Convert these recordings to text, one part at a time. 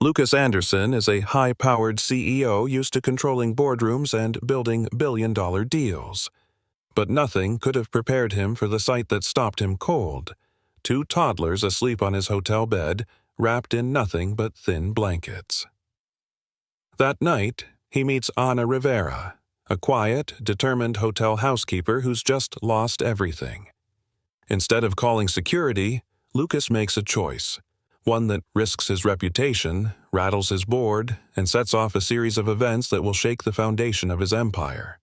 Lucas Anderson is a high-powered CEO used to controlling boardrooms and building billion-dollar deals. But nothing could have prepared him for the sight that stopped him cold: two toddlers asleep on his hotel bed, wrapped in nothing but thin blankets. That night, he meets Ana Rivera, a quiet, determined hotel housekeeper who's just lost everything. Instead of calling security, Lucas makes a choice, one that risks his reputation, rattles his board, and sets off a series of events that will shake the foundation of his empire.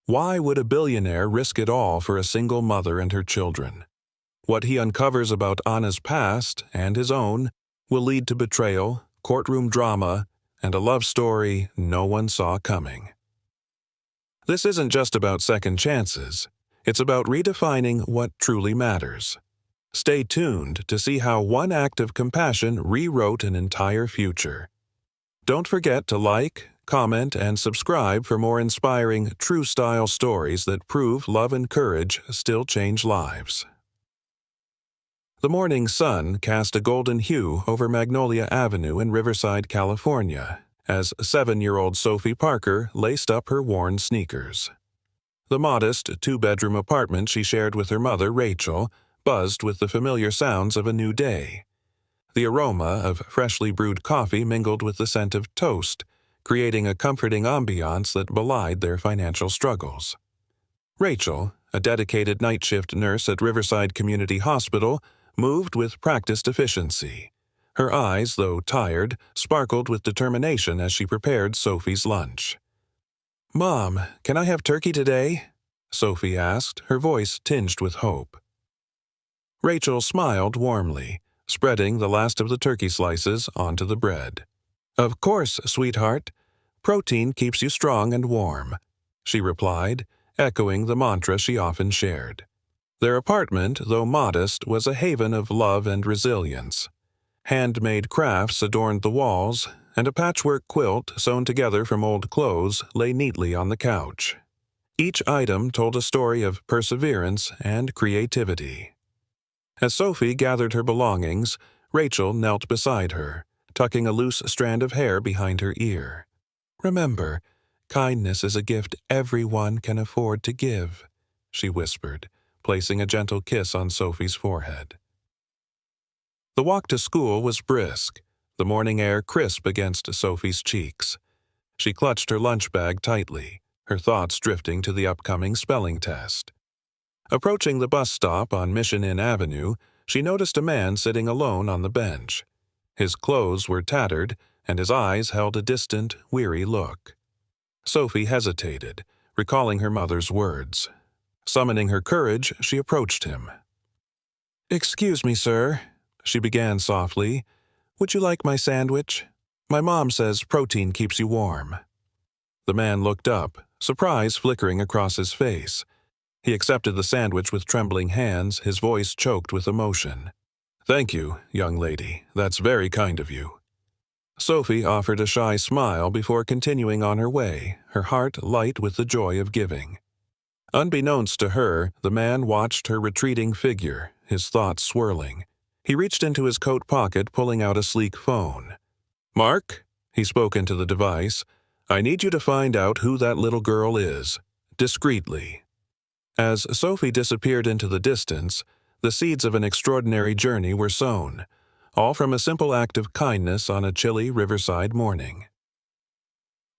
Why would a billionaire risk it all for a single mother and her children? What he uncovers about Anna's past and his own will lead to betrayal, courtroom drama, and a love story no one saw coming. This isn't just about second chances. It's about redefining what truly matters. Stay tuned to see how one act of compassion rewrote an entire future. Don't forget to like, comment, and subscribe for more inspiring, true-style stories that prove love and courage still change lives. The morning sun cast a golden hue over Magnolia Avenue in Riverside, California, as 7-year-old Sophie Parker laced up her worn sneakers. The modest, 2-bedroom apartment she shared with her mother, Rachel, buzzed with the familiar sounds of a new day. The aroma of freshly brewed coffee mingled with the scent of toast, creating a comforting ambiance that belied their financial struggles. Rachel, a dedicated night shift nurse at Riverside Community Hospital, moved with practiced efficiency. Her eyes, though tired, sparkled with determination as she prepared Sophie's lunch. "Mom, can I have turkey today?" Sophie asked, her voice tinged with hope. Rachel smiled warmly, spreading the last of the turkey slices onto the bread. "Of course, sweetheart. Protein keeps you strong and warm," she replied, echoing the mantra she often shared. Their apartment, though modest, was a haven of love and resilience. Handmade crafts adorned the walls, and a patchwork quilt sewn together from old clothes lay neatly on the couch. Each item told a story of perseverance and creativity. As Sophie gathered her belongings, Rachel knelt beside her, tucking a loose strand of hair behind her ear. "Remember, kindness is a gift everyone can afford to give," she whispered, placing a gentle kiss on Sophie's forehead. The walk to school was brisk, the morning air crisp against Sophie's cheeks. She clutched her lunch bag tightly, her thoughts drifting to the upcoming spelling test. Approaching the bus stop on Mission Inn Avenue, she noticed a man sitting alone on the bench. His clothes were tattered, and his eyes held a distant, weary look. Sophie hesitated, recalling her mother's words. Summoning her courage, she approached him. "Excuse me, sir," she began softly. "Would you like my sandwich? My mom says protein keeps you warm." The man looked up, surprise flickering across his face. He accepted the sandwich with trembling hands, his voice choked with emotion. "Thank you, young lady. That's very kind of you." Sophie offered a shy smile before continuing on her way, her heart light with the joy of giving. Unbeknownst to her, the man watched her retreating figure, his thoughts swirling. He reached into his coat pocket, pulling out a sleek phone. "Mark," he spoke into the device, "I need you to find out who that little girl is. Discreetly." As Sophie disappeared into the distance, the seeds of an extraordinary journey were sown, all from a simple act of kindness on a chilly riverside morning.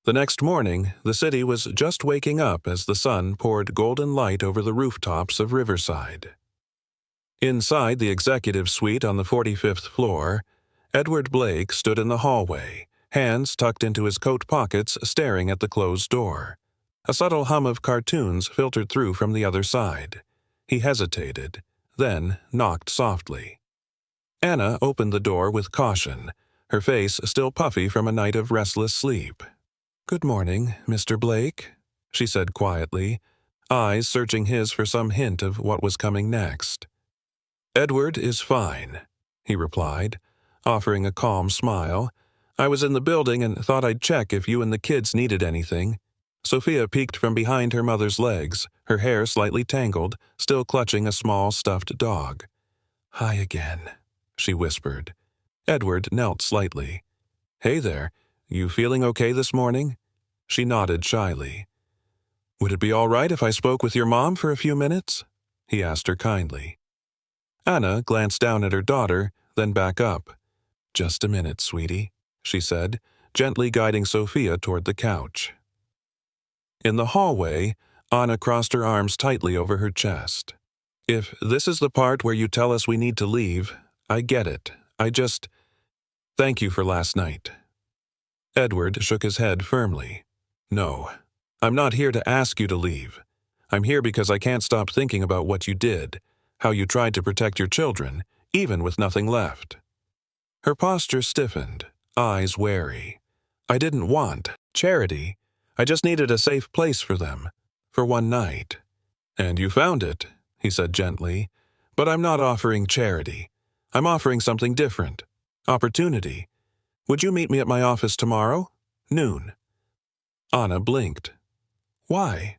The next morning, the city was just waking up as the sun poured golden light over the rooftops of Riverside. Inside the executive suite on the 45th floor, Edward Blake stood in the hallway, hands tucked into his coat pockets, staring at the closed door. A subtle hum of cartoons filtered through from the other side. He hesitated, then knocked softly. Anna opened the door with caution, her face still puffy from a night of restless sleep. "Good morning, Mr. Blake," she said quietly, eyes searching his for some hint of what was coming next. "Edward is fine," he replied, offering a calm smile. "I was in the building and thought I'd check if you and the kids needed anything." Sophia peeked from behind her mother's legs, her hair slightly tangled, still clutching a small stuffed dog. "Hi again," she whispered. Edward knelt slightly. "Hey there, you feeling okay this morning?" She nodded shyly. "Would it be all right if I spoke with your mom for a few minutes?" he asked her kindly. Anna glanced down at her daughter, then back up. "Just a minute, sweetie," she said, gently guiding Sophia toward the couch. In the hallway, Anna crossed her arms tightly over her chest. "If this is the part where you tell us we need to leave, I get it. Thank you for last night." Edward shook his head firmly. "No, I'm not here to ask you to leave. I'm here because I can't stop thinking about what you did, how you tried to protect your children, even with nothing left." Her posture stiffened, eyes wary. "I didn't want charity. I just needed a safe place for them, for one night." "And you found it," he said gently. "But I'm not offering charity. I'm offering something different. Opportunity. Would you meet me at my office tomorrow? Noon." Anna blinked. "Why?"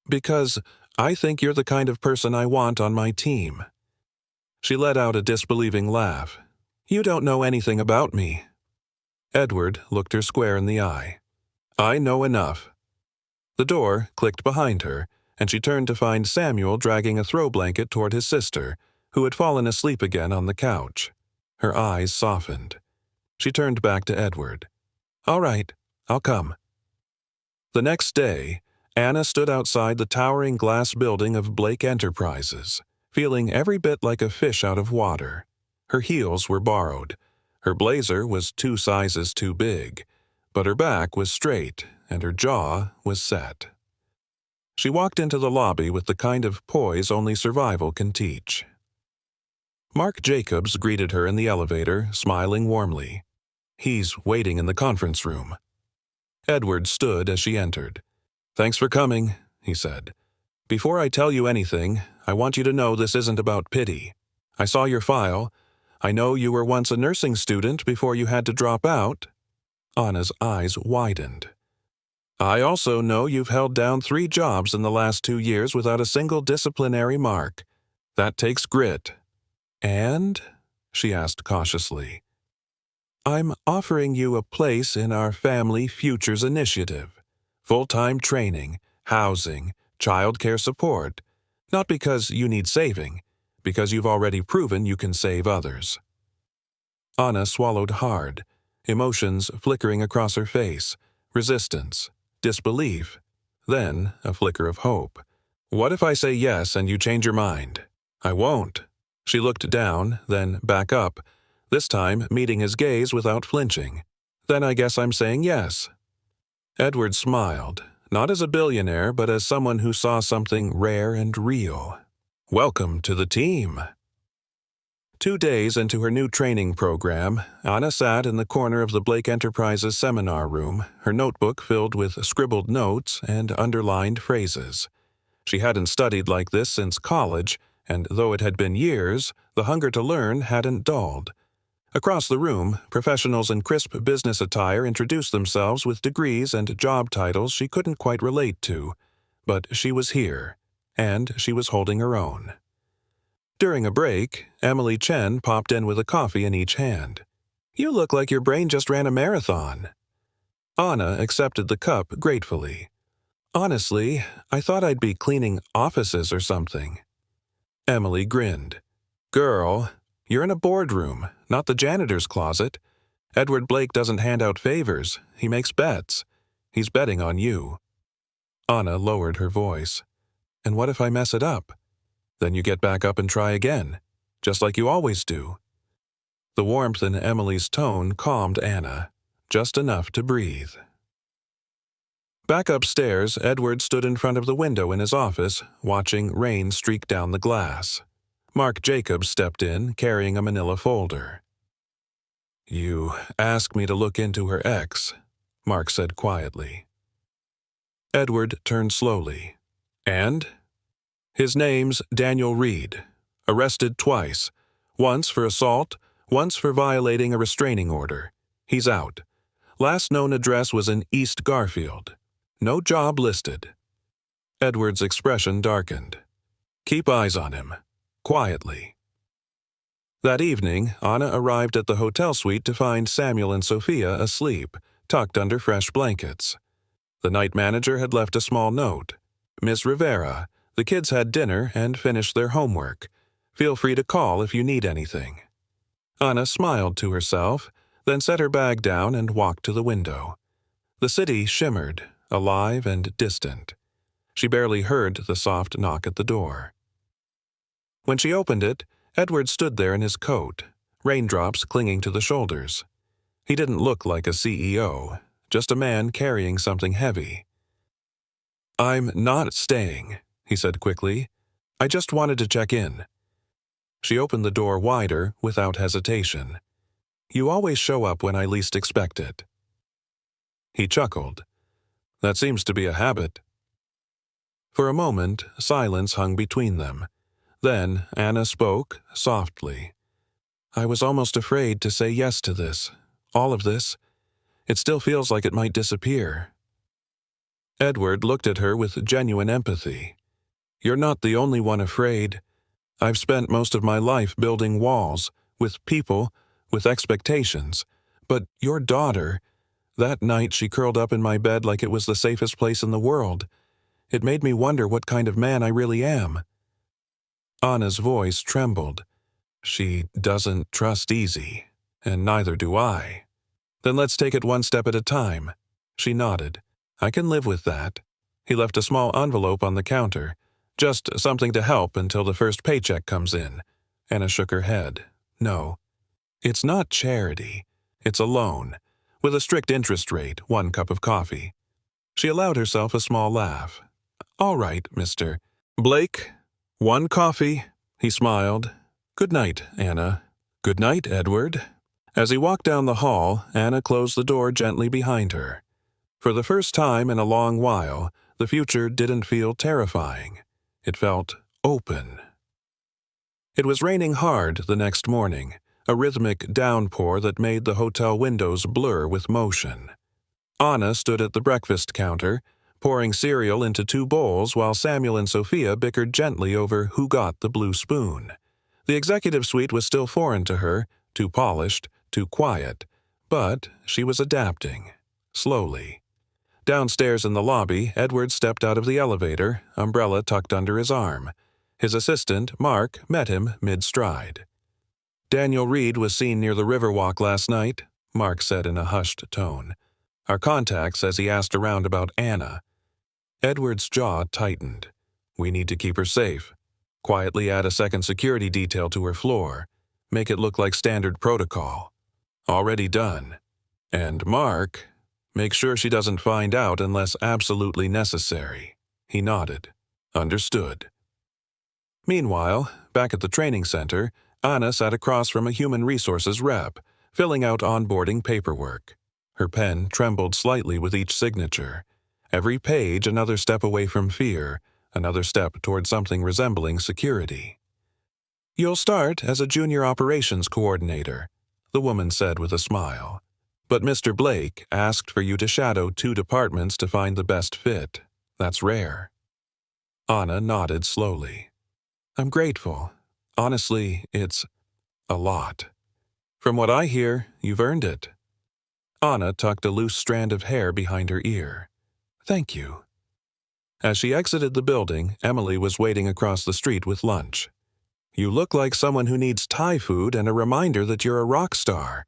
"Because I think you're the kind of person I want on my team." She let out a disbelieving laugh. "You don't know anything about me." Edward looked her square in the eye. "I know enough." The door clicked behind her, and she turned to find Samuel dragging a throw blanket toward his sister, who had fallen asleep again on the couch. Her eyes softened. She turned back to Edward. "All right, I'll come." The next day, Anna stood outside the towering glass building of Blake Enterprises, feeling every bit like a fish out of water. Her heels were borrowed. Her blazer was 2 sizes too big, but her back was straight and her jaw was set. She walked into the lobby with the kind of poise only survival can teach. Mark Jacobs greeted her in the elevator, smiling warmly. "He's waiting in the conference room." Edward stood as she entered. "Thanks for coming," he said. "Before I tell you anything, I want you to know this isn't about pity. I saw your file. I know you were once a nursing student before you had to drop out." Anna's eyes widened. "I also know you've held down 3 jobs in the last 2 years without a single disciplinary mark. That takes grit." "And?" she asked cautiously. "I'm offering you a place in our Family Futures Initiative. Full-time training, housing, childcare support. Not because you need saving, because you've already proven you can save others." Anna swallowed hard, emotions flickering across her face, resistance, disbelief, then a flicker of hope. "What if I say yes and you change your mind?" "I won't." She looked down, then back up, this time meeting his gaze without flinching. "Then I guess I'm saying yes." Edward smiled, not as a billionaire, but as someone who saw something rare and real. "Welcome to the team." 2 days into her new training program, Anna sat in the corner of the Blake Enterprises seminar room, her notebook filled with scribbled notes and underlined phrases. She hadn't studied like this since college, and though it had been years, the hunger to learn hadn't dulled. Across the room, professionals in crisp business attire introduced themselves with degrees and job titles she couldn't quite relate to. But she was here, and she was holding her own. During a break, Emily Chen popped in with a coffee in each hand. "You look like your brain just ran a marathon." Anna accepted the cup gratefully. "Honestly, I thought I'd be cleaning offices or something." Emily grinned. "Girl, you're in a boardroom, not the janitor's closet. Edward Blake doesn't hand out favors, he makes bets. He's betting on you." Anna lowered her voice. "And what if I mess it up? Then you get back up and try again, just like you always do." The warmth in Emily's tone calmed Anna, just enough to breathe. Back upstairs, Edward stood in front of the window in his office, watching rain streak down the glass. Mark Jacobs stepped in, carrying a manila folder. "You asked me to look into her ex," Mark said quietly. Edward turned slowly. "And?" "His name's Daniel Reed. Arrested twice. Once for assault, once for violating a restraining order. He's out. Last known address was in East Garfield. No job listed." Edward's expression darkened. "Keep eyes on him. Quietly." That evening, Anna arrived at the hotel suite to find Samuel and Sophia asleep, tucked under fresh blankets. The night manager had left a small note. "Miss Rivera, the kids had dinner and finished their homework. Feel free to call if you need anything." Anna smiled to herself, then set her bag down and walked to the window. The city shimmered, alive and distant. She barely heard the soft knock at the door. When she opened it, Edward stood there in his coat, raindrops clinging to the shoulders. He didn't look like a CEO, just a man carrying something heavy. "I'm not staying," he said quickly. "I just wanted to check in." She opened the door wider without hesitation. "You always show up when I least expect it." He chuckled. "That seems to be a habit." For a moment, silence hung between them. Then Anna spoke, softly. "I was almost afraid to say yes to this. All of this. It still feels like it might disappear." Edward looked at her with genuine empathy. "You're not the only one afraid. I've spent most of my life building walls, with people, with expectations. But your daughter, that night she curled up in my bed like it was the safest place in the world. It made me wonder what kind of man I really am." Anna's voice trembled. "She doesn't trust easy, and neither do I." "Then let's take it one step at a time." She nodded. "I can live with that." He left a small envelope on the counter. "Just something to help until the first paycheck comes in." Anna shook her head. "No. It's not charity. It's a loan, with a strict interest rate, 1 cup of coffee." She allowed herself a small laugh. "All right, Mr. Blake. 1 coffee." He smiled. "Good night, Anna." "Good night, Edward." As he walked down the hall, Anna closed the door gently behind her. For the first time in a long while, the future didn't feel terrifying. It felt open. It was raining hard the next morning, a rhythmic downpour that made the hotel windows blur with motion. Anna stood at the breakfast counter, pouring cereal into 2 bowls while Samuel and Sophia bickered gently over who got the blue spoon. The executive suite was still foreign to her, too polished, too quiet, but she was adapting, slowly. Downstairs in the lobby, Edward stepped out of the elevator, umbrella tucked under his arm. His assistant, Mark, met him mid-stride. "Daniel Reed was seen near the Riverwalk last night," Mark said in a hushed tone. "Our contact says he asked around about Anna." Edward's jaw tightened. "We need to keep her safe. Quietly add a second security detail to her floor. Make it look like standard protocol." "Already done." "And Mark, make sure she doesn't find out unless absolutely necessary." He nodded. "Understood." Meanwhile, back at the training center, Anna sat across from a human resources rep, filling out onboarding paperwork. Her pen trembled slightly with each signature. Every page another step away from fear, another step toward something resembling security. "You'll start as a junior operations coordinator," the woman said with a smile. "But Mr. Blake asked for you to shadow 2 departments to find the best fit. That's rare." Anna nodded slowly. "I'm grateful. Honestly, it's a lot. From what I hear, you've earned it." Anna tucked a loose strand of hair behind her ear. "Thank you." As she exited the building, Emily was waiting across the street with lunch. "You look like someone who needs Thai food and a reminder that you're a rock star."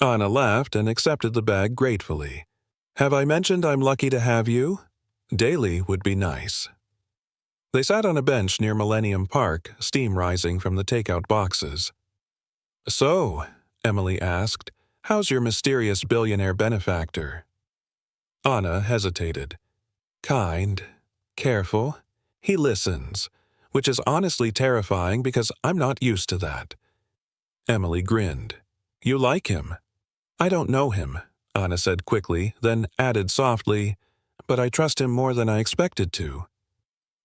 Anna laughed and accepted the bag gratefully. "Have I mentioned I'm lucky to have you? Daily would be nice." They sat on a bench near Millennium Park, steam rising from the takeout boxes. "So," Emily asked, "how's your mysterious billionaire benefactor?" Anna hesitated. "Kind, careful. He listens, which is honestly terrifying because I'm not used to that." Emily grinned. "You like him?" "I don't know him," Anna said quickly, then added softly, "but I trust him more than I expected to."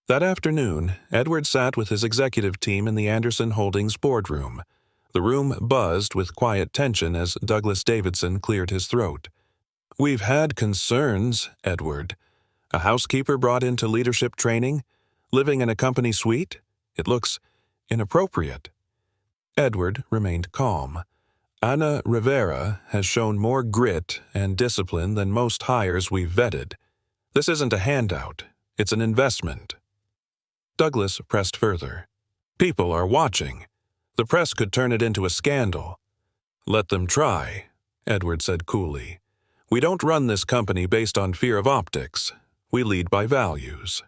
That afternoon, Edward sat with his executive team in the Anderson Holdings boardroom. The room buzzed with quiet tension as Douglas Davidson cleared his throat. "We've had concerns, Edward. A housekeeper brought into leadership training, living in a company suite? It looks inappropriate." Edward remained calm. Ana Rivera has shown more grit and discipline than most hires we've vetted. This isn't a handout, it's an investment. Douglas pressed further. People are watching. The press could turn it into a scandal. Let them try, Edward said coolly. We don't run this company based on fear of optics. We lead by values.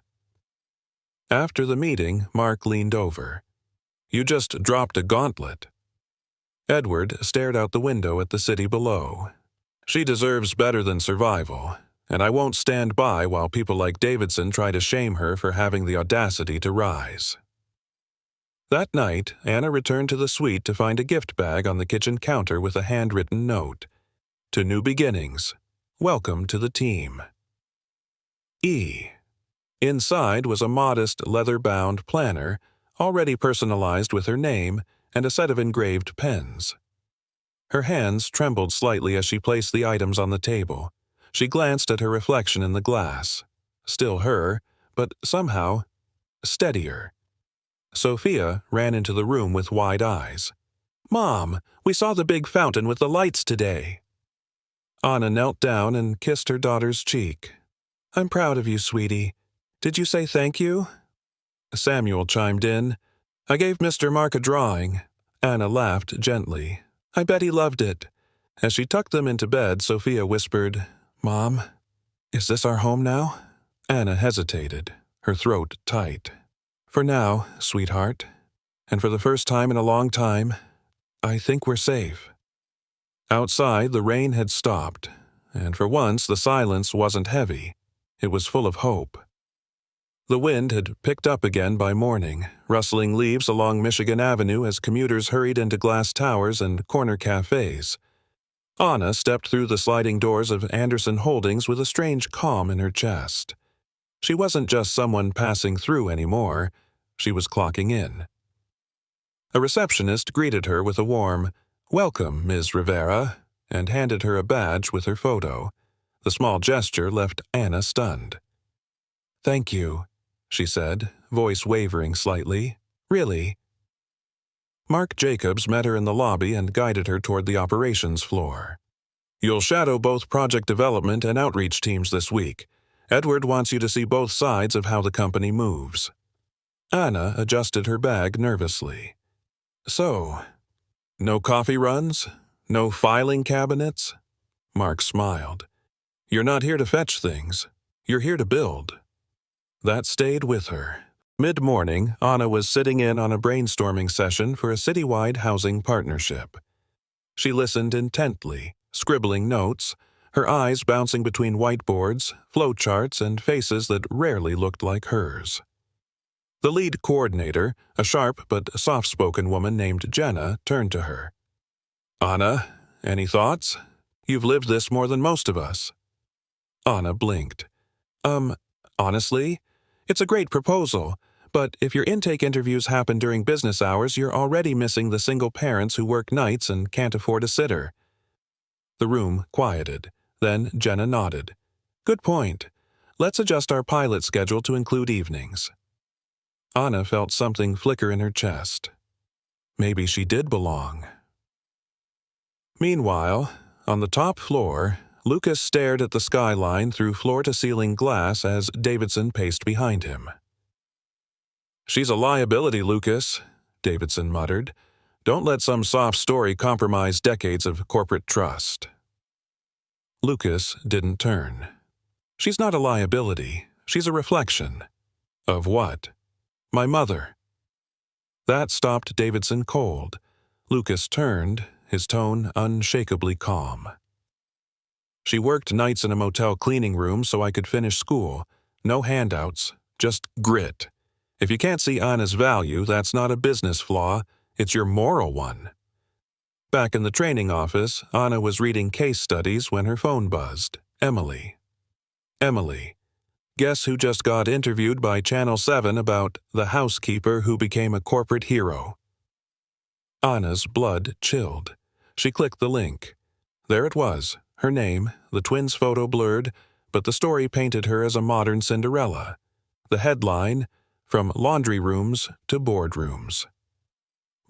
After the meeting, Mark leaned over. You just dropped a gauntlet. Edward stared out the window at the city below. She deserves better than survival, and I won't stand by while people like Davidson try to shame her for having the audacity to rise. That night, Anna returned to the suite to find a gift bag on the kitchen counter with a handwritten note. To new beginnings. Welcome to the team. E. Inside was a modest leather-bound planner, already personalized with her name, and a set of engraved pens. Her hands trembled slightly as she placed the items on the table. She glanced at her reflection in the glass. Still her, but somehow steadier. Sophia ran into the room with wide eyes. Mom, we saw the big fountain with the lights today. Anna knelt down and kissed her daughter's cheek. I'm proud of you, sweetie. Did you say thank you? Samuel chimed in. I gave Mr. Mark a drawing. Anna laughed gently. I bet he loved it. As she tucked them into bed, Sophia whispered, Mom, is this our home now? Anna hesitated, her throat tight. For now, sweetheart, and for the first time in a long time, I think we're safe. Outside, the rain had stopped, and for once the silence wasn't heavy. It was full of hope. The wind had picked up again by morning, rustling leaves along Michigan Avenue as commuters hurried into glass towers and corner cafes. Anna stepped through the sliding doors of Anderson Holdings with a strange calm in her chest. She wasn't just someone passing through anymore. She was clocking in. A receptionist greeted her with a warm, Welcome, Ms. Rivera, and handed her a badge with her photo. The small gesture left Anna stunned. Thank you, she said, voice wavering slightly. Really? Mark Jacobs met her in the lobby and guided her toward the operations floor. You'll shadow both project development and outreach teams this week. Edward wants you to see both sides of how the company moves. Anna adjusted her bag nervously. So, no coffee runs? No filing cabinets? Mark smiled. You're not here to fetch things. You're here to build. That stayed with her. Mid-morning, Anna was sitting in on a brainstorming session for a citywide housing partnership. She listened intently, scribbling notes, her eyes bouncing between whiteboards, flowcharts, and faces that rarely looked like hers. The lead coordinator, a sharp but soft-spoken woman named Jenna, turned to her. Anna, any thoughts? You've lived this more than most of us. Anna blinked. Honestly, it's a great proposal, but if your intake interviews happen during business hours, you're already missing the single parents who work nights and can't afford a sitter. The room quieted. Then Jenna nodded. Good point. Let's adjust our pilot schedule to include evenings. Anna felt something flicker in her chest. Maybe she did belong. Meanwhile, on the top floor, Lucas stared at the skyline through floor-to-ceiling glass as Davidson paced behind him. She's a liability, Lucas, Davidson muttered. Don't let some soft story compromise decades of corporate trust. Lucas didn't turn. She's not a liability. She's a reflection. Of what? My mother. That stopped Davidson cold. Lucas turned, his tone unshakably calm. She worked nights in a motel cleaning room so I could finish school. No handouts, just grit. If you can't see Anna's value, that's not a business flaw, it's your moral one. Back in the training office, Anna was reading case studies when her phone buzzed. Emily. Emily. Guess who just got interviewed by Channel 7 about the housekeeper who became a corporate hero? Anna's blood chilled. She clicked the link. There it was, her name, the twins' photo blurred, but the story painted her as a modern Cinderella. The headline, From Laundry Rooms to Boardrooms.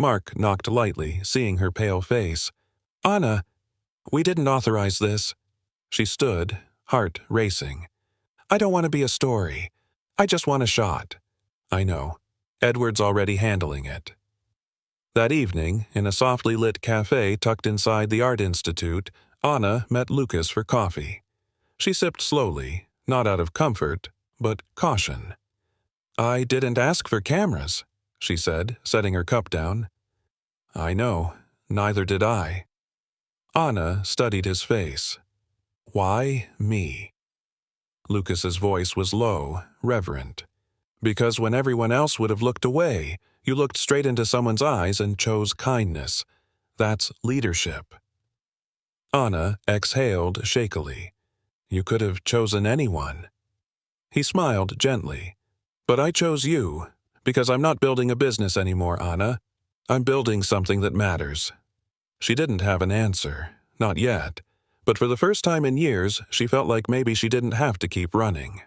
Mark knocked lightly, seeing her pale face. "Anna, we didn't authorize this." She stood, heart racing. "I don't want to be a story. I just want a shot." "I know. Edward's already handling it." That evening, in a softly lit cafe tucked inside the Art Institute, Anna met Lucas for coffee. She sipped slowly, not out of comfort, but caution. "I didn't ask for cameras," she said, setting her cup down. "I know. Neither did I." Anna studied his face. "Why me?" Lucas's voice was low, reverent. "Because when everyone else would have looked away, you looked straight into someone's eyes and chose kindness. That's leadership." Anna exhaled shakily. "You could have chosen anyone." He smiled gently. "But I chose you, because I'm not building a business anymore, Anna. I'm building something that matters." She didn't have an answer, not yet, but for the first time in years, she felt like maybe she didn't have to keep running.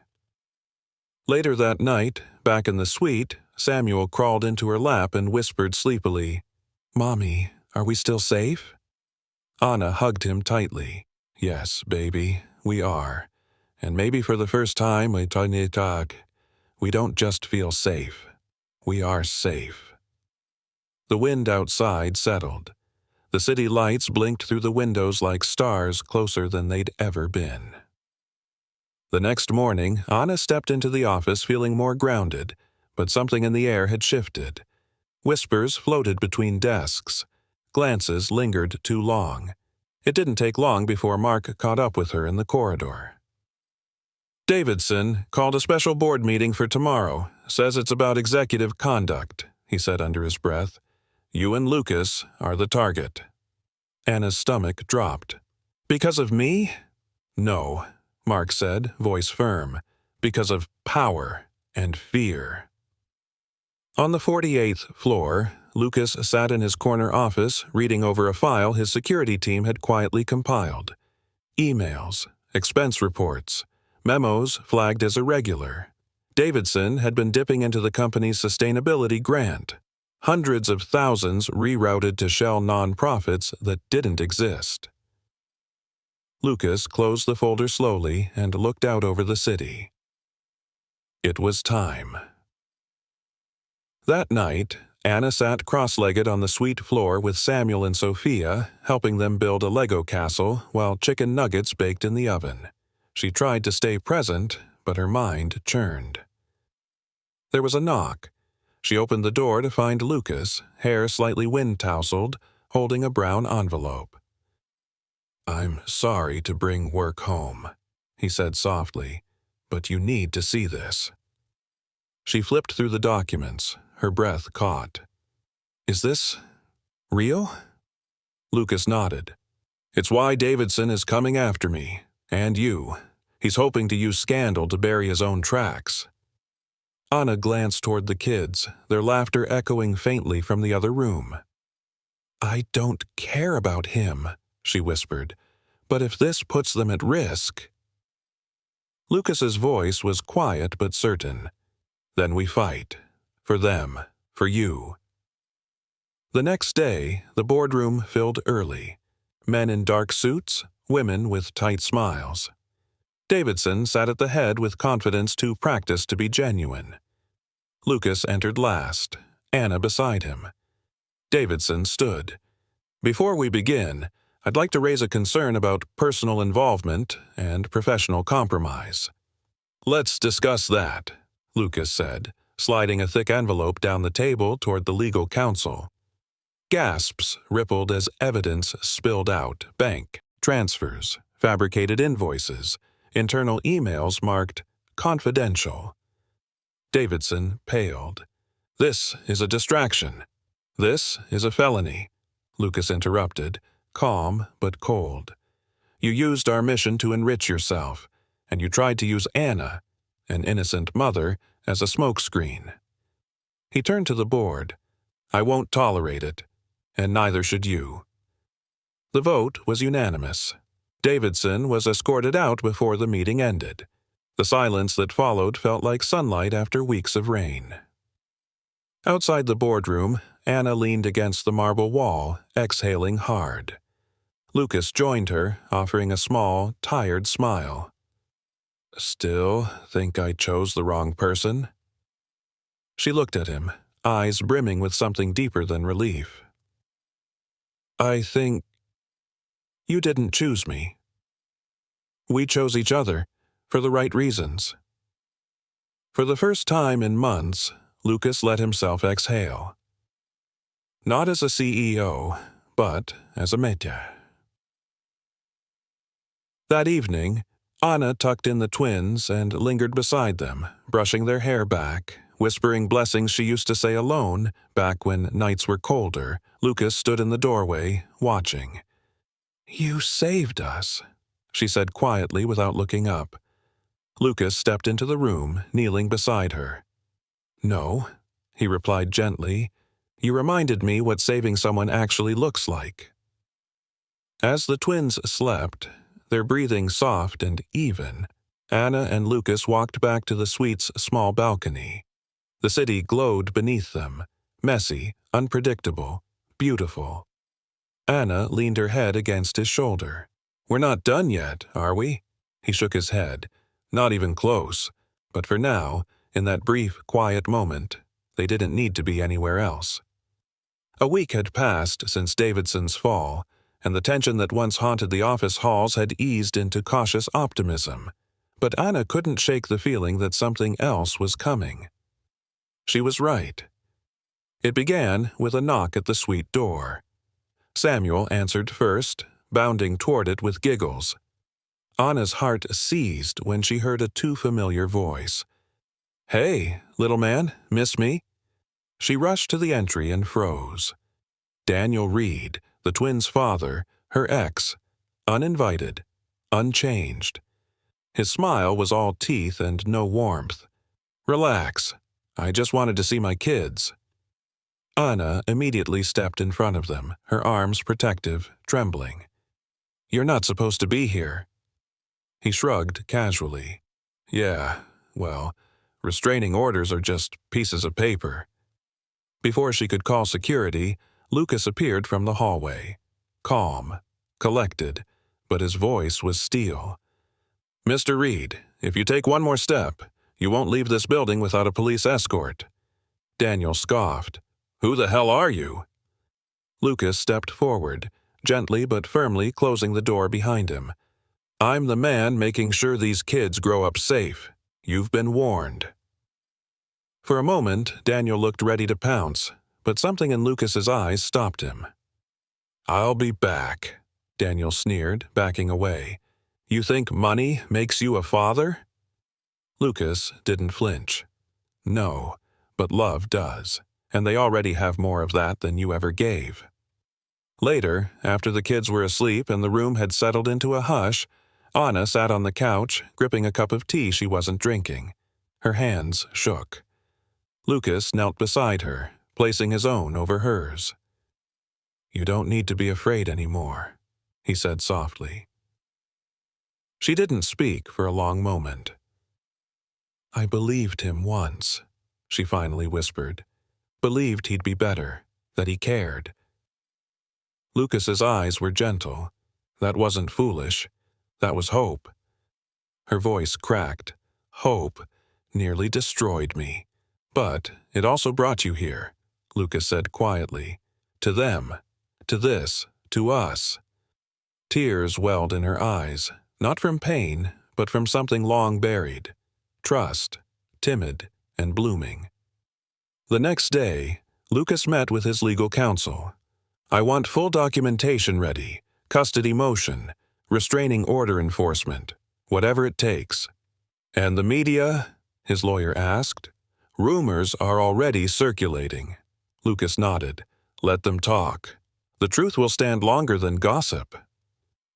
Later that night, back in the suite, Samuel crawled into her lap and whispered sleepily, "Mommy, are we still safe?" Anna hugged him tightly. "Yes, baby, we are. And maybe for the first time, we don't just feel safe. We are safe." The wind outside settled. The city lights blinked through the windows like stars closer than they'd ever been. The next morning, Anna stepped into the office feeling more grounded, but something in the air had shifted. Whispers floated between desks. Glances lingered too long. It didn't take long before Mark caught up with her in the corridor. "Davidson called a special board meeting for tomorrow. Says it's about executive conduct," he said under his breath. "You and Lucas are the target." Anna's stomach dropped. "Because of me?" "No," Mark said, voice firm. "Because of power and fear." On the 48th floor, Lucas sat in his corner office reading over a file his security team had quietly compiled. Emails, expense reports, memos flagged as irregular. Davidson had been dipping into the company's sustainability grant. Hundreds of thousands rerouted to shell nonprofits that didn't exist. Lucas closed the folder slowly and looked out over the city. It was time. That night, Anna sat cross-legged on the suite floor with Samuel and Sophia, helping them build a Lego castle while chicken nuggets baked in the oven. She tried to stay present, but her mind churned. There was a knock. She opened the door to find Lucas, hair slightly wind-tousled, holding a brown envelope. "I'm sorry to bring work home," he said softly, "but you need to see this." She flipped through the documents, her breath caught. "Is this real?" Lucas nodded. "It's why Davidson is coming after me, and you. He's hoping to use scandal to bury his own tracks." Anna glanced toward the kids, their laughter echoing faintly from the other room. "I don't care about him," she whispered, "but if this puts them at risk—" Lucas's voice was quiet but certain. "Then we fight. For them. For you." The next day, the boardroom filled early. Men in dark suits, women with tight smiles. Davidson sat at the head with confidence too practiced to be genuine. Lucas entered last, Anna beside him. Davidson stood. "Before we begin, I'd like to raise a concern about personal involvement and professional compromise." "Let's discuss that," Lucas said, sliding a thick envelope down the table toward the legal counsel. Gasps rippled as evidence spilled out: bank transfers, fabricated invoices, internal emails marked confidential. Davidson paled. "This is a distraction. This is a felony," Lucas interrupted, calm but cold. "You used our mission to enrich yourself, and you tried to use Anna, an innocent mother, as a smokescreen." He turned to the board. "I won't tolerate it, and neither should you." The vote was unanimous. Davidson was escorted out before the meeting ended. The silence that followed felt like sunlight after weeks of rain. Outside the boardroom, Anna leaned against the marble wall, exhaling hard. Lucas joined her, offering a small, tired smile. "Still think I chose the wrong person?" She looked at him, eyes brimming with something deeper than relief. "I think you didn't choose me. We chose each other, for the right reasons." For the first time in months, Lucas let himself exhale. Not as a CEO, but as a métier. That evening, Anna tucked in the twins and lingered beside them, brushing their hair back, whispering blessings she used to say alone, back when nights were colder. Lucas stood in the doorway, watching. "You saved us," she said quietly without looking up. Lucas stepped into the room, kneeling beside her. "No," he replied gently. "You reminded me what saving someone actually looks like." As the twins slept, their breathing soft and even, Anna and Lucas walked back to the suite's small balcony. The city glowed beneath them, messy, unpredictable, beautiful. Anna leaned her head against his shoulder. "We're not done yet, are we?" He shook his head. Not even close. But for now, in that brief, quiet moment, they didn't need to be anywhere else. A week had passed since Davidson's fall, and the tension that once haunted the office halls had eased into cautious optimism. But Anna couldn't shake the feeling that something else was coming. She was right. It began with a knock at the suite door. Samuel answered first, bounding toward it with giggles. Anna's heart seized when she heard a too familiar voice. "Hey, little man, miss me?" She rushed to the entry and froze. Daniel Reed, the twins' father, her ex, uninvited, unchanged. His smile was all teeth and no warmth. "Relax. I just wanted to see my kids." Anna immediately stepped in front of them, her arms protective, trembling. "You're not supposed to be here." He shrugged casually. "Yeah, well, restraining orders are just pieces of paper." Before she could call security, Lucas appeared from the hallway. Calm, collected, but his voice was steel. "Mr. Reed, if you take one more step, you won't leave this building without a police escort." Daniel scoffed. "Who the hell are you?" Lucas stepped forward, gently but firmly closing the door behind him. "I'm the man making sure these kids grow up safe. You've been warned." For a moment, Daniel looked ready to pounce, but something in Lucas's eyes stopped him. "I'll be back," Daniel sneered, backing away. "You think money makes you a father?" Lucas didn't flinch. "No, but love does, and they already have more of that than you ever gave." Later, after the kids were asleep and the room had settled into a hush, Anna sat on the couch, gripping a cup of tea she wasn't drinking. Her hands shook. Lucas knelt beside her, placing his own over hers. "You don't need to be afraid anymore," he said softly. She didn't speak for a long moment. "I believed him once," she finally whispered. "Believed he'd be better, that he cared." Lucas's eyes were gentle. That wasn't foolish. That was hope. Her voice cracked. "Hope nearly destroyed me. But it also brought you here," Lucas said quietly. "To them. To this. To us." Tears welled in her eyes, not from pain, but from something long buried. Trust, timid and blooming. The next day, Lucas met with his legal counsel. "I want full documentation ready, custody motion, restraining order enforcement, whatever it takes." "And the media?" his lawyer asked. "Rumors are already circulating." Lucas nodded. "Let them talk. The truth will stand longer than gossip."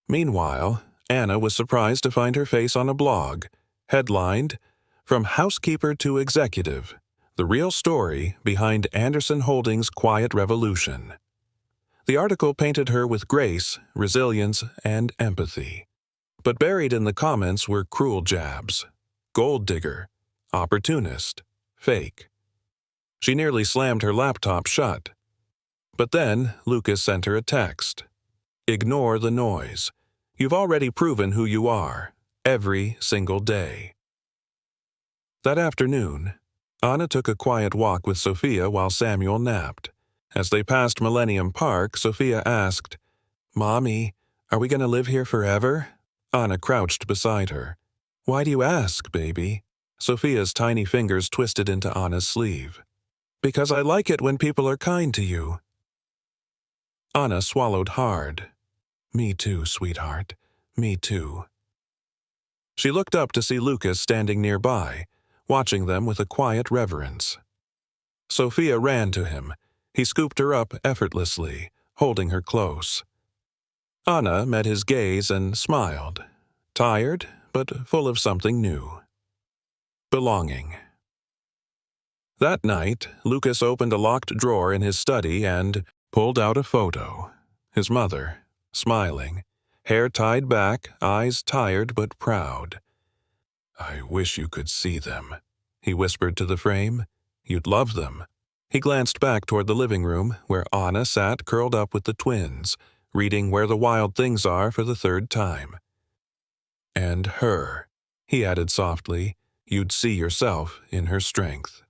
Meanwhile, Anna was surprised to find her face on a blog, headlined, "From Housekeeper to Executive, the real story behind Anderson Holdings' quiet revolution." The article painted her with grace, resilience, and empathy. But buried in the comments were cruel jabs. Gold digger, opportunist, fake. She nearly slammed her laptop shut. But then Lucas sent her a text. Ignore the noise. You've already proven who you are, every single day. That afternoon, Anna took a quiet walk with Sophia while Samuel napped. As they passed Millennium Park, Sophia asked, "Mommy, are we going to live here forever?" Anna crouched beside her. "Why do you ask, baby?" Sophia's tiny fingers twisted into Anna's sleeve. "Because I like it when people are kind to you." Anna swallowed hard. "Me too, sweetheart. Me too." She looked up to see Lucas standing nearby, watching them with a quiet reverence. Sophia ran to him. He scooped her up effortlessly, holding her close. Anna met his gaze and smiled, tired but full of something new. Belonging. That night, Lucas opened a locked drawer in his study and pulled out a photo. His mother, smiling, hair tied back, eyes tired but proud. "I wish you could see them," he whispered to the frame. "You'd love them." He glanced back toward the living room, where Anna sat curled up with the twins, reading Where the Wild Things Are for the third time. "And her," he added softly. "You'd see yourself in her strength."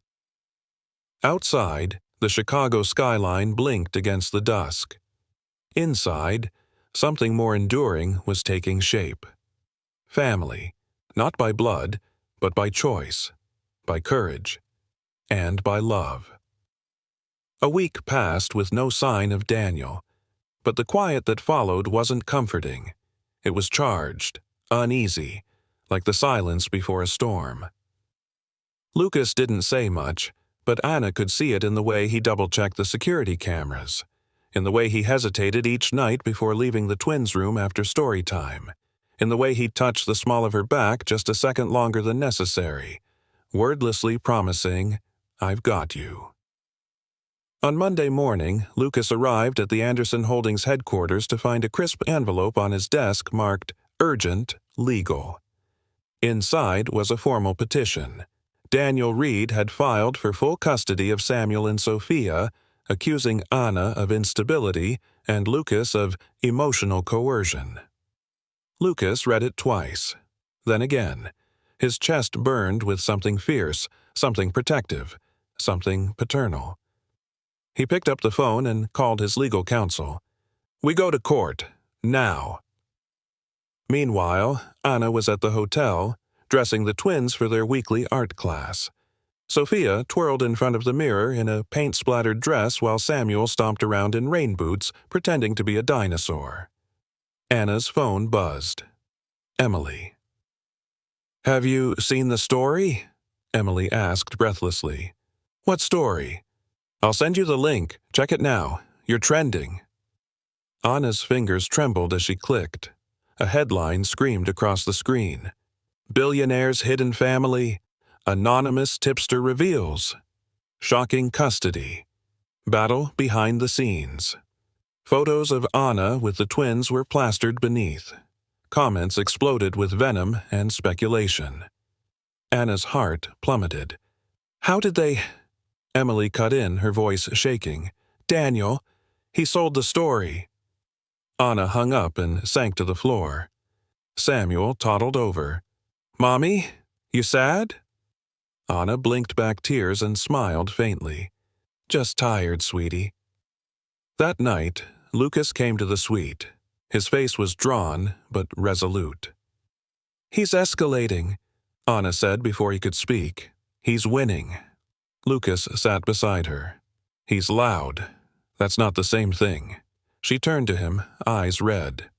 Outside, the Chicago skyline blinked against the dusk. Inside, something more enduring was taking shape. Family, not by blood, but by choice, by courage, and by love. A week passed with no sign of Daniel, but the quiet that followed wasn't comforting. It was charged, uneasy, like the silence before a storm. Lucas didn't say much, but Anna could see it in the way he double-checked the security cameras, in the way he hesitated each night before leaving the twins' room after story time, in the way he touched the small of her back just a second longer than necessary, wordlessly promising, "I've got you." On Monday morning, Lucas arrived at the Anderson Holdings headquarters to find a crisp envelope on his desk marked Urgent Legal. Inside was a formal petition. Daniel Reed had filed for full custody of Samuel and Sophia, accusing Anna of instability and Lucas of emotional coercion. Lucas read it twice, then again. His chest burned with something fierce, something protective, something paternal. He picked up the phone and called his legal counsel. "We go to court, now." Meanwhile, Anna was at the hotel, dressing the twins for their weekly art class. Sophia twirled in front of the mirror in a paint-splattered dress while Samuel stomped around in rain boots, pretending to be a dinosaur. Anna's phone buzzed. Emily. "Have you seen the story?" Emily asked breathlessly. "What story?" "I'll send you the link. Check it now. You're trending." Anna's fingers trembled as she clicked. A headline screamed across the screen. "Billionaire's hidden family. Anonymous tipster reveals. Shocking custody. Battle behind the scenes." Photos of Anna with the twins were plastered beneath. Comments exploded with venom and speculation. Anna's heart plummeted. "How did they—" Emily cut in, her voice shaking. "Daniel, he sold the story." Anna hung up and sank to the floor. Samuel toddled over. "Mommy, you sad?" Anna blinked back tears and smiled faintly. "Just tired, sweetie." That night, Lucas came to the suite. His face was drawn, but resolute. "He's escalating," Anna said before he could speak. "He's winning." Lucas sat beside her. "He's loud. That's not the same thing." She turned to him, eyes red.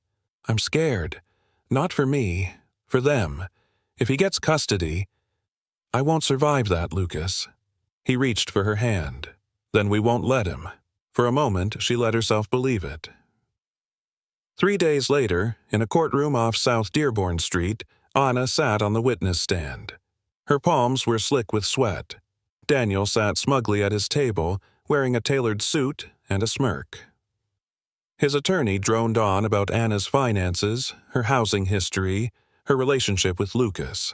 "I'm scared. Not for me. For them. If he gets custody—" "I won't survive that, Lucas." He reached for her hand. "Then we won't let him." For a moment, she let herself believe it. 3 days later, in a courtroom off South Dearborn Street, Anna sat on the witness stand. Her palms were slick with sweat. Daniel sat smugly at his table, wearing a tailored suit and a smirk. His attorney droned on about Anna's finances, her housing history, her relationship with Lucas.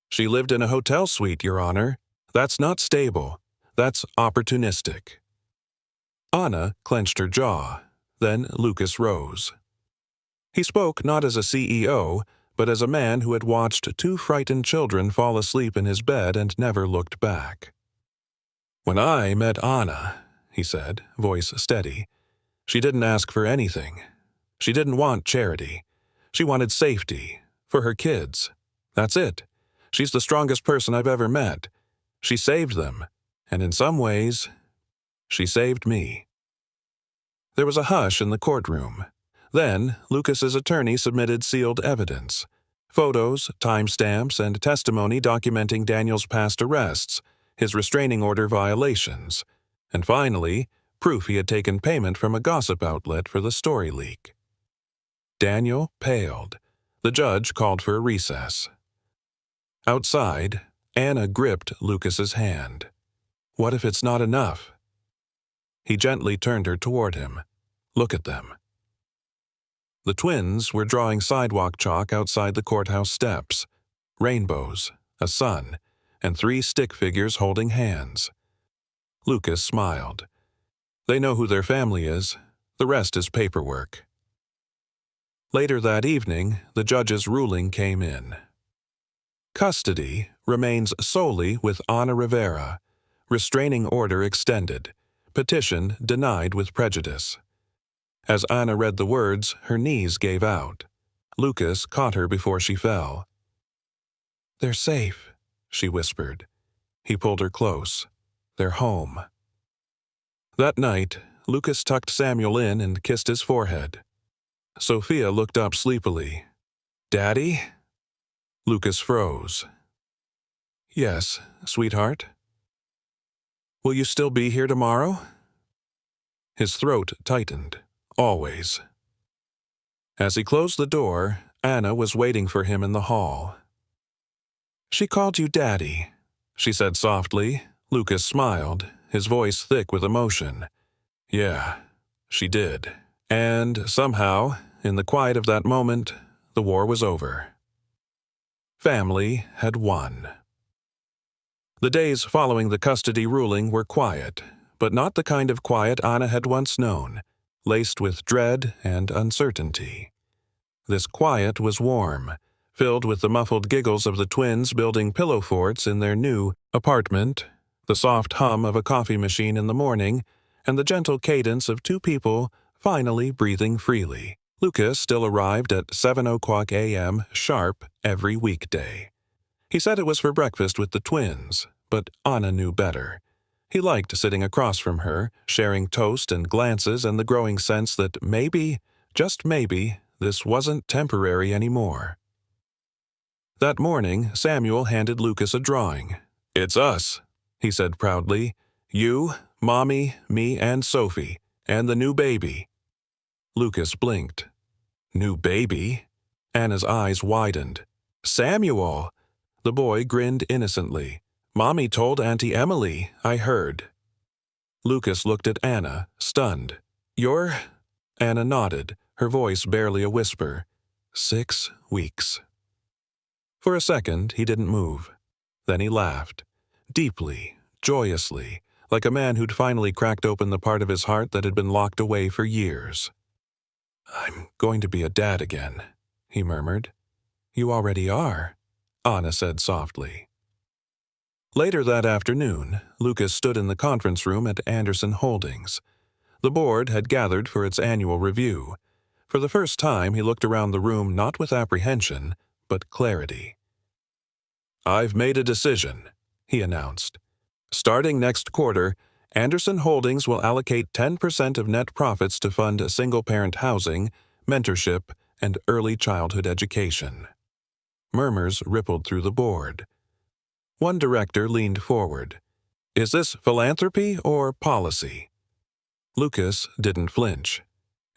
"She lived in a hotel suite, Your Honor. That's not stable. That's opportunistic." Anna clenched her jaw. Then Lucas rose. He spoke not as a CEO, but as a man who had watched two frightened children fall asleep in his bed and never looked back. "When I met Anna," he said, voice steady, "she didn't ask for anything. She didn't want charity. She wanted safety. For her kids. That's it. She's the strongest person I've ever met. She saved them. And in some ways, she saved me." There was a hush in the courtroom. Then, Lucas's attorney submitted sealed evidence. Photos, timestamps, and testimony documenting Daniel's past arrests, his restraining order violations, and finally, proof he had taken payment from a gossip outlet for the story leak. Daniel paled. The judge called for a recess. Outside, Anna gripped Lucas's hand. "What if it's not enough?" He gently turned her toward him. "Look at them." The twins were drawing sidewalk chalk outside the courthouse steps. Rainbows, a sun, and 3 stick figures holding hands. Lucas smiled. "They know who their family is. The rest is paperwork." Later that evening, the judge's ruling came in. Custody remains solely with Ana Rivera. Restraining order extended. Petition denied with prejudice. As Ana read the words, her knees gave out. Lucas caught her before she fell. "They're safe," she whispered. He pulled her close. "They're home." That night, Lucas tucked Samuel in and kissed his forehead. Sophia looked up sleepily. "Daddy?" Lucas froze. "Yes, sweetheart." "Will you still be here tomorrow?" His throat tightened. "Always." As he closed the door, Anna was waiting for him in the hall. "She called you Daddy," she said softly. Lucas smiled, his voice thick with emotion. "Yeah, she did." And somehow, in the quiet of that moment, the war was over. Family had won. The days following the custody ruling were quiet, but not the kind of quiet Anna had once known, laced with dread and uncertainty. This quiet was warm, filled with the muffled giggles of the twins building pillow forts in their new apartment, the soft hum of a coffee machine in the morning, and the gentle cadence of 2 people finally breathing freely. Lucas still arrived at 7:00 a.m. sharp every weekday. He said it was for breakfast with the twins, but Anna knew better. He liked sitting across from her, sharing toast and glances and the growing sense that maybe, just maybe, this wasn't temporary anymore. That morning, Samuel handed Lucas a drawing. "It's us," he said proudly. "You, Mommy, me, and Sophie, and the new baby." Lucas blinked. "New baby?" Anna's eyes widened. "Samuel!" The boy grinned innocently. "Mommy told Auntie Emily, I heard." Lucas looked at Anna, stunned. "You're—" Anna nodded, her voice barely a whisper. 6 weeks. For a second, he didn't move. Then he laughed. Deeply, joyously, like a man who'd finally cracked open the part of his heart that had been locked away for years. "I'm going to be a dad again," he murmured. "You already are," Anna said softly. Later that afternoon, Lucas stood in the conference room at Anderson Holdings. The board had gathered for its annual review. For the first time, he looked around the room not with apprehension, but clarity. "I've made a decision," he announced. "Starting next quarter, Anderson Holdings will allocate 10% of net profits to fund single-parent housing, mentorship, and early childhood education." Murmurs rippled through the board. One director leaned forward. "Is this philanthropy or policy?" Lucas didn't flinch.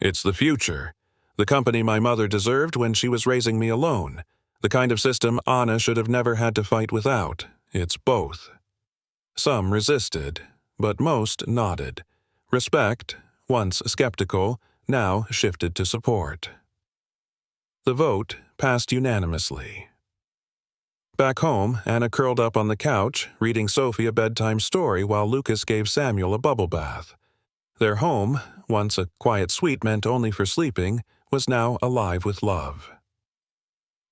"It's the future. The company my mother deserved when she was raising me alone. The kind of system Anna should have never had to fight without. It's both." Some resisted, but most nodded. Respect, once skeptical, now shifted to support. The vote passed unanimously. Back home, Anna curled up on the couch, reading Sophie a bedtime story while Lucas gave Samuel a bubble bath. Their home, once a quiet suite meant only for sleeping, was now alive with love.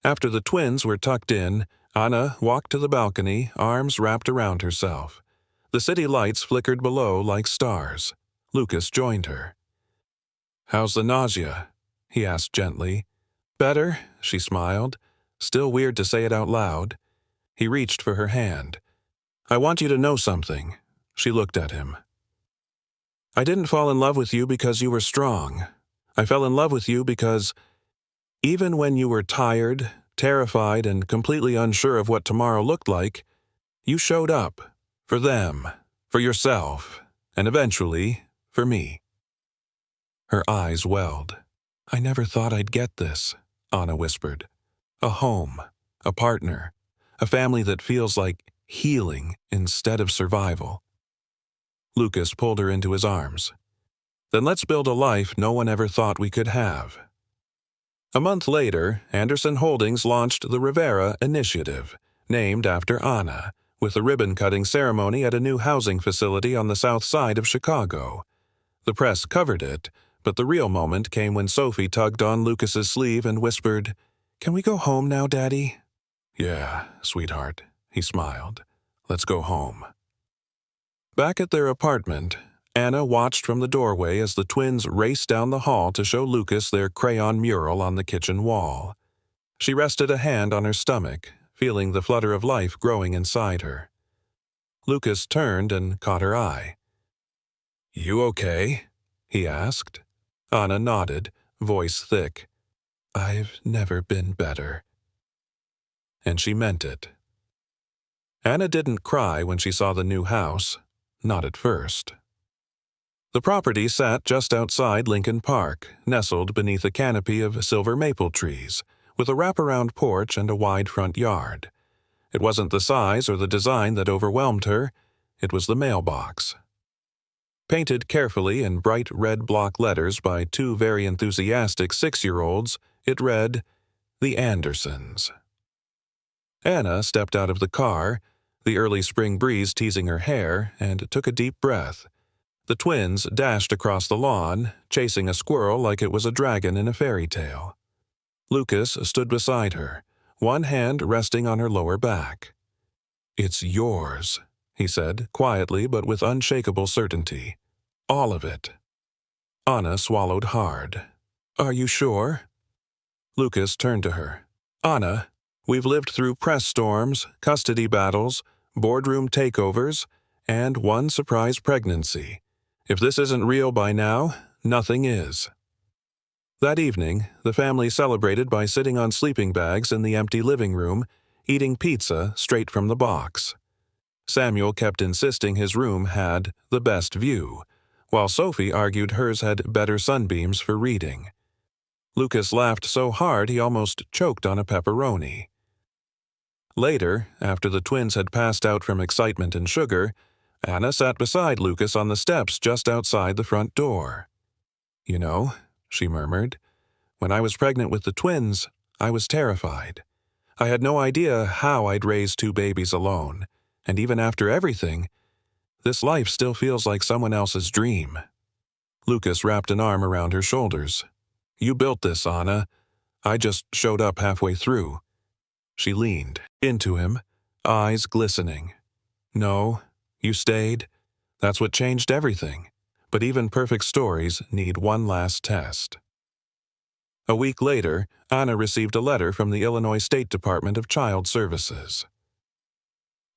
After the twins were tucked in, Anna walked to the balcony, arms wrapped around herself. The city lights flickered below like stars. Lucas joined her. "How's the nausea?" he asked gently. "Better," she smiled. Still weird to say it out loud. He reached for her hand. "I want you to know something." She looked at him. "I didn't fall in love with you because you were strong. I fell in love with you because, even when you were tired, terrified, and completely unsure of what tomorrow looked like, you showed up. For them, for yourself, and eventually, for me." Her eyes welled. "I never thought I'd get this," Anna whispered. "A home, a partner, a family that feels like healing instead of survival." Lucas pulled her into his arms. "Then let's build a life no one ever thought we could have." A month later, Anderson Holdings launched the Rivera Initiative, named after Anna, with a ribbon-cutting ceremony at a new housing facility on the south side of Chicago. The press covered it, but the real moment came when Sophie tugged on Lucas's sleeve and whispered, "Can we go home now, Daddy?" "Yeah, sweetheart," he smiled. "Let's go home." Back at their apartment, Anna watched from the doorway as the twins raced down the hall to show Lucas their crayon mural on the kitchen wall. She rested a hand on her stomach, feeling the flutter of life growing inside her. Lucas turned and caught her eye. "You okay?" he asked. Anna nodded, voice thick. "I've never been better." And she meant it. Anna didn't cry when she saw the new house, not at first. The property sat just outside Lincoln Park, nestled beneath a canopy of silver maple trees, with a wraparound porch and a wide front yard. It wasn't the size or the design that overwhelmed her, it was the mailbox. Painted carefully in bright red block letters by two very enthusiastic 6-year-olds, it read, "The Andersons." Anna stepped out of the car, the early spring breeze teasing her hair, and took a deep breath. The twins dashed across the lawn, chasing a squirrel like it was a dragon in a fairy tale. Lucas stood beside her, one hand resting on her lower back. "It's yours," he said, quietly but with unshakable certainty. "All of it." Anna swallowed hard. "Are you sure?" Lucas turned to her. "Anna, we've lived through press storms, custody battles, boardroom takeovers, and one surprise pregnancy. If this isn't real by now, nothing is." That evening, the family celebrated by sitting on sleeping bags in the empty living room, eating pizza straight from the box. Samuel kept insisting his room had the best view, while Sophie argued hers had better sunbeams for reading. Lucas laughed so hard he almost choked on a pepperoni. Later, after the twins had passed out from excitement and sugar, Anna sat beside Lucas on the steps just outside the front door. "You know," she murmured, "when I was pregnant with the twins, I was terrified. I had no idea how I'd raise 2 babies alone, and even after everything, this life still feels like someone else's dream." Lucas wrapped an arm around her shoulders. "You built this, Anna. I just showed up halfway through." She leaned into him, eyes glistening. "No, you stayed. That's what changed everything. But even perfect stories need one last test." A week later, Anna received a letter from the Illinois State Department of Child Services.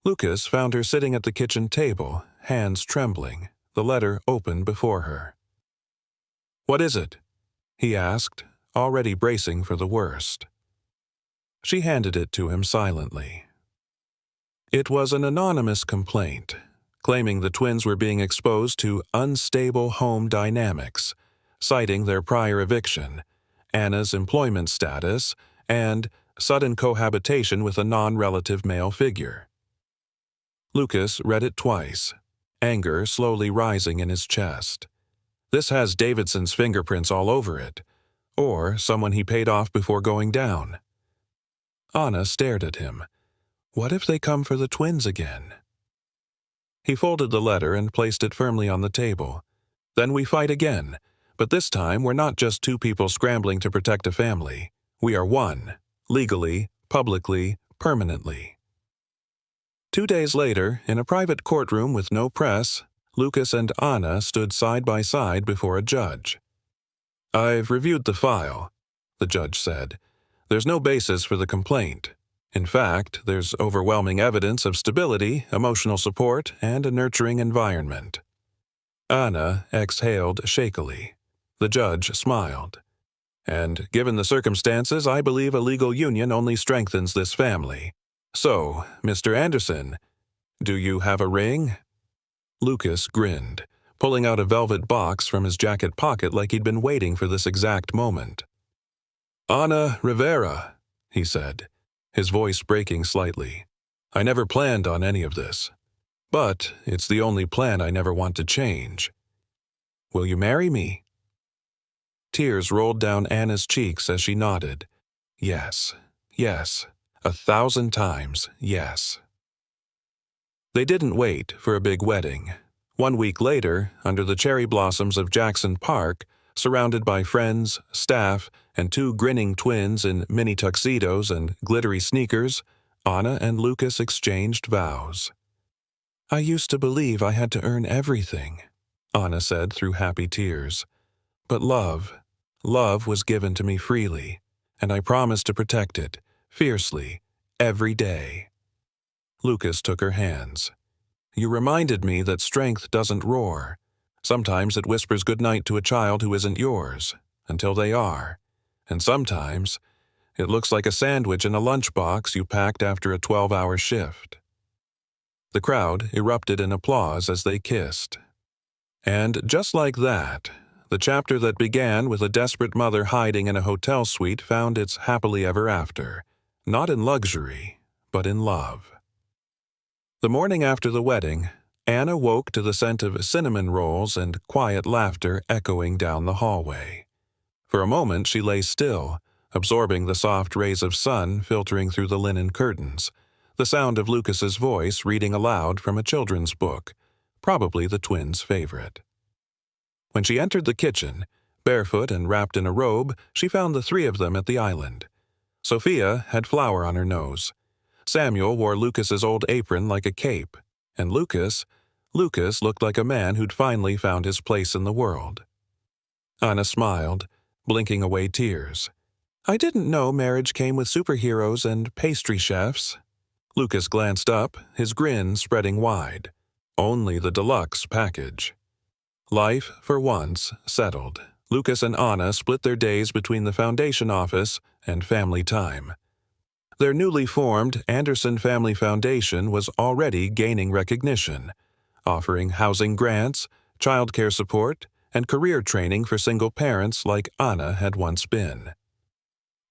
Lucas found her sitting at the kitchen table, hands trembling, the letter open before her. "What is it?" he asked, already bracing for the worst. She handed it to him silently. It was an anonymous complaint, claiming the twins were being exposed to unstable home dynamics, citing their prior eviction, Anna's employment status, and sudden cohabitation with a non-relative male figure. Lucas read it twice, anger slowly rising in his chest. This has Davidson's fingerprints all over it, or someone he paid off before going down. Anna stared at him. What if they come for the twins again? He folded the letter and placed it firmly on the table. Then we fight again, but this time we're not just two people scrambling to protect a family. We are one, legally, publicly, permanently. 2 days later, in a private courtroom with no press, Lucas and Anna stood side by side before a judge. "I've reviewed the file," the judge said. "There's no basis for the complaint. In fact, there's overwhelming evidence of stability, emotional support, and a nurturing environment." Anna exhaled shakily. The judge smiled. "And given the circumstances, I believe a legal union only strengthens this family. So, Mr. Anderson, do you have a ring?" Lucas grinned, pulling out a velvet box from his jacket pocket like he'd been waiting for this exact moment. "Ana Rivera," he said, his voice breaking slightly. "I never planned on any of this. But it's the only plan I never want to change. Will you marry me?" Tears rolled down Anna's cheeks as she nodded. Yes, yes, 1,000 times yes. They didn't wait for a big wedding. 1 week later, under the cherry blossoms of Jackson Park, surrounded by friends, staff, and 2 grinning twins in mini tuxedos and glittery sneakers, Anna and Lucas exchanged vows. "I used to believe I had to earn everything," Anna said through happy tears. "But love was given to me freely, and I promised to protect it, fiercely, every day." Lucas took her hands. "You reminded me that strength doesn't roar. Sometimes it whispers goodnight to a child who isn't yours, until they are. And sometimes it looks like a sandwich in a lunchbox you packed after a 12-hour shift." The crowd erupted in applause as they kissed. And just like that, the chapter that began with a desperate mother hiding in a hotel suite found its happily ever after, not in luxury, but in love. The morning after the wedding, Anna woke to the scent of cinnamon rolls and quiet laughter echoing down the hallway. For a moment she lay still, absorbing the soft rays of sun filtering through the linen curtains, the sound of Lucas's voice reading aloud from a children's book, probably the twins' favorite. When she entered the kitchen, barefoot and wrapped in a robe, she found the 3 of them at the island. Sophia had flour on her nose. Samuel wore Lucas's old apron like a cape, and Lucas looked like a man who'd finally found his place in the world. Anna smiled, blinking away tears. "I didn't know marriage came with superheroes and pastry chefs." Lucas glanced up, his grin spreading wide. Only the deluxe package. Life, for once, settled. Lucas and Anna split their days between the foundation office and family time. Their newly formed Anderson Family Foundation was already gaining recognition, offering housing grants, childcare support, and career training for single parents like Anna had once been.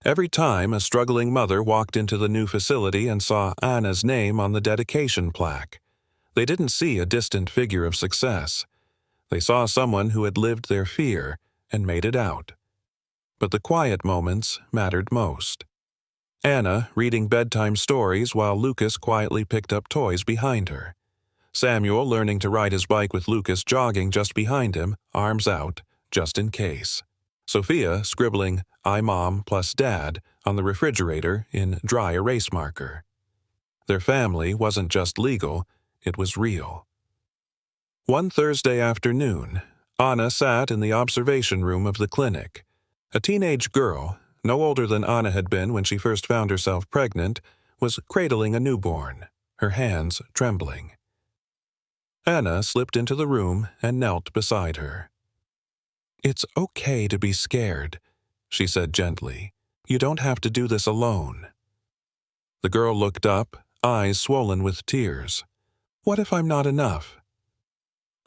Every time a struggling mother walked into the new facility and saw Anna's name on the dedication plaque, they didn't see a distant figure of success. They saw someone who had lived their fear and made it out. But the quiet moments mattered most. Anna reading bedtime stories while Lucas quietly picked up toys behind her. Samuel learning to ride his bike with Lucas jogging just behind him, arms out, just in case. Sophia scribbling "I Mom plus Dad" on the refrigerator in dry erase marker. Their family wasn't just legal, it was real. One Thursday afternoon, Anna sat in the observation room of the clinic. A teenage girl, no older than Anna had been when she first found herself pregnant, was cradling a newborn, her hands trembling. Anna slipped into the room and knelt beside her. "It's okay to be scared," she said gently. "You don't have to do this alone." The girl looked up, eyes swollen with tears. "What if I'm not enough?"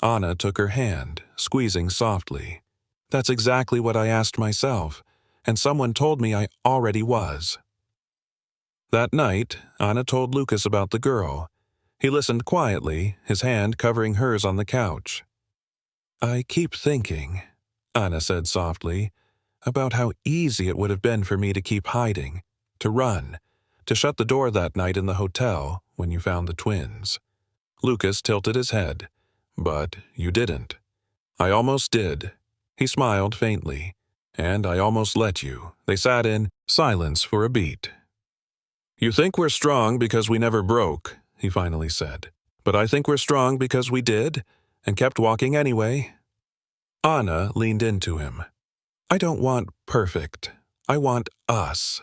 Anna took her hand, squeezing softly. "That's exactly what I asked myself, and someone told me I already was." That night, Anna told Lucas about the girl. He listened quietly, his hand covering hers on the couch. "I keep thinking," Anna said softly, "about how easy it would have been for me to keep hiding, to run, to shut the door that night in the hotel when you found the twins." Lucas tilted his head. "But you didn't." I almost did. He smiled faintly. And I almost let you. They sat in silence for a beat. You think we're strong because we never broke, he finally said. But I think we're strong because we did, and kept walking anyway. Anna leaned into him. I don't want perfect. I want us.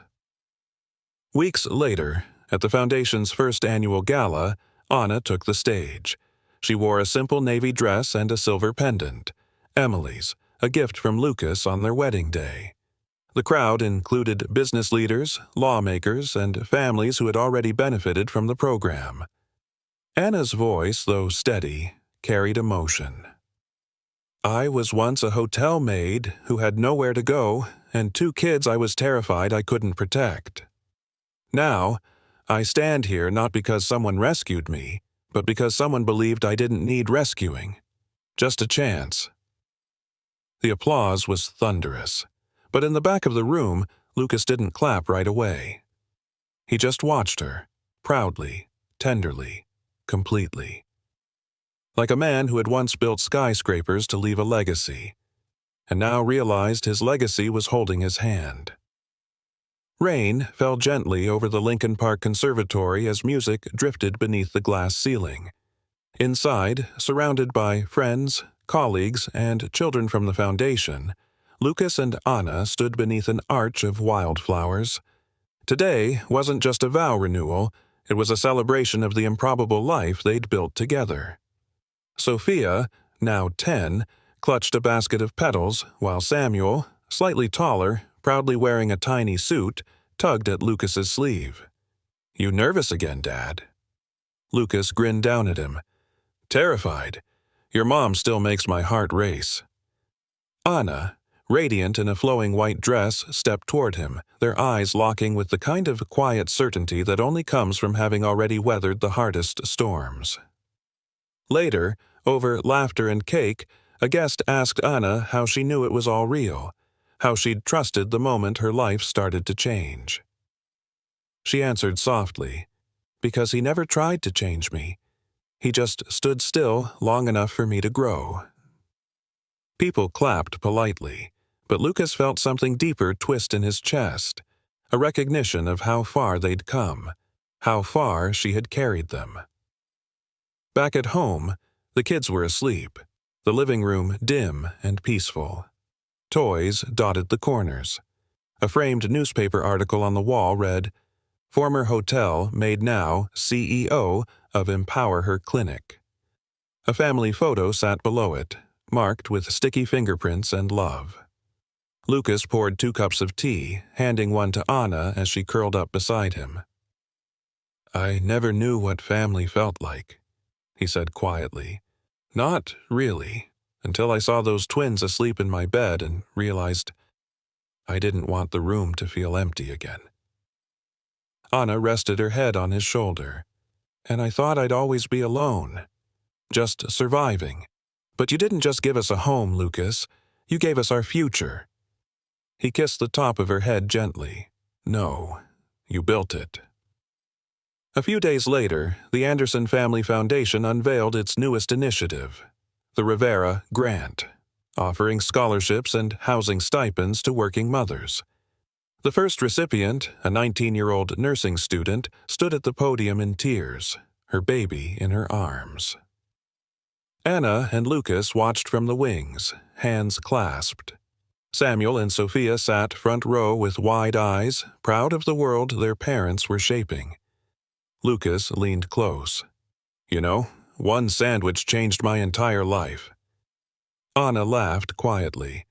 Weeks later, at the Foundation's first annual gala, Anna took the stage. She wore a simple navy dress and a silver pendant, Emily's, a gift from Lucas on their wedding day. The crowd included business leaders, lawmakers, and families who had already benefited from the program. Anna's voice, though steady, carried emotion. I was once a hotel maid who had nowhere to go, and 2 kids I was terrified I couldn't protect. Now, I stand here not because someone rescued me, but because someone believed I didn't need rescuing. Just a chance. The applause was thunderous, but in the back of the room, Lucas didn't clap right away. He just watched her, proudly, tenderly, completely. Like a man who had once built skyscrapers to leave a legacy, and now realized his legacy was holding his hand. Rain fell gently over the Lincoln Park Conservatory as music drifted beneath the glass ceiling. Inside, surrounded by friends, colleagues, and children from the Foundation, Lucas and Anna stood beneath an arch of wildflowers. Today wasn't just a vow renewal, it was a celebration of the improbable life they'd built together. Sophia, now 10, clutched a basket of petals, while Samuel, slightly taller, proudly wearing a tiny suit, tugged at Lucas's sleeve. You nervous again, Dad? Lucas grinned down at him. Terrified. Your mom still makes my heart race. Anna, radiant in a flowing white dress, stepped toward him, their eyes locking with the kind of quiet certainty that only comes from having already weathered the hardest storms. Later, over laughter and cake, a guest asked Anna how she knew it was all real, how she'd trusted the moment her life started to change. She answered softly, because he never tried to change me. He just stood still long enough for me to grow. People clapped politely, but Lucas felt something deeper twist in his chest, a recognition of how far they'd come, how far she had carried them. Back at home, the kids were asleep, the living room dim and peaceful. Toys dotted the corners. A framed newspaper article on the wall read, Former hotel made now CEO of Empower Her Clinic. A family photo sat below it, marked with sticky fingerprints and love. Lucas poured 2 cups of tea, handing one to Anna as she curled up beside him. I never knew what family felt like, he said quietly. Not really, until I saw those twins asleep in my bed and realized I didn't want the room to feel empty again. Anna rested her head on his shoulder. And I thought I'd always be alone, just surviving. But you didn't just give us a home, Lucas. You gave us our future. He kissed the top of her head gently. No, you built it. A few days later, the Anderson Family Foundation unveiled its newest initiative, the Rivera Grant, offering scholarships and housing stipends to working mothers. The first recipient, a 19-year-old nursing student, stood at the podium in tears, her baby in her arms. Anna and Lucas watched from the wings, hands clasped. Samuel and Sophia sat front row with wide eyes, proud of the world their parents were shaping. Lucas leaned close. You know, one sandwich changed my entire life. Anna laughed quietly.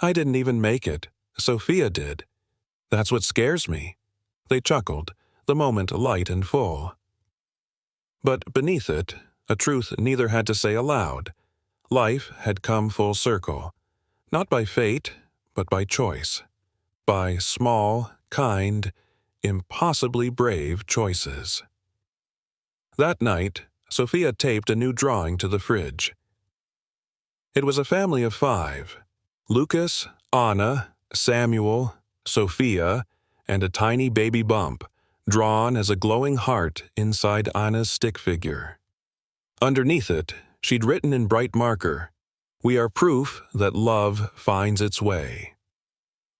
I didn't even make it. Sophia did. That's what scares me. They chuckled, the moment light and full. But beneath it, a truth neither had to say aloud. Life had come full circle, not by fate, but by choice. By small, kind, impossibly brave choices. That night, Sophia taped a new drawing to the fridge. It was a family of 5. Lucas, Anna, Samuel, Sophia, and a tiny baby bump, drawn as a glowing heart inside Anna's stick figure. Underneath it, she'd written in bright marker, We are proof that love finds its way.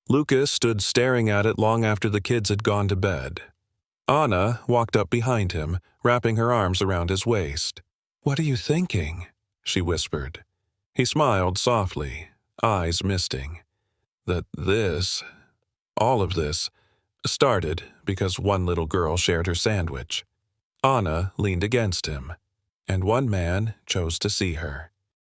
Lucas stood staring at it long after the kids had gone to bed. Anna walked up behind him, wrapping her arms around his waist. "What are you thinking?" she whispered. He smiled softly, eyes misting. That all of this, started because one little girl shared her sandwich. Anna leaned against him, and one man chose to see her.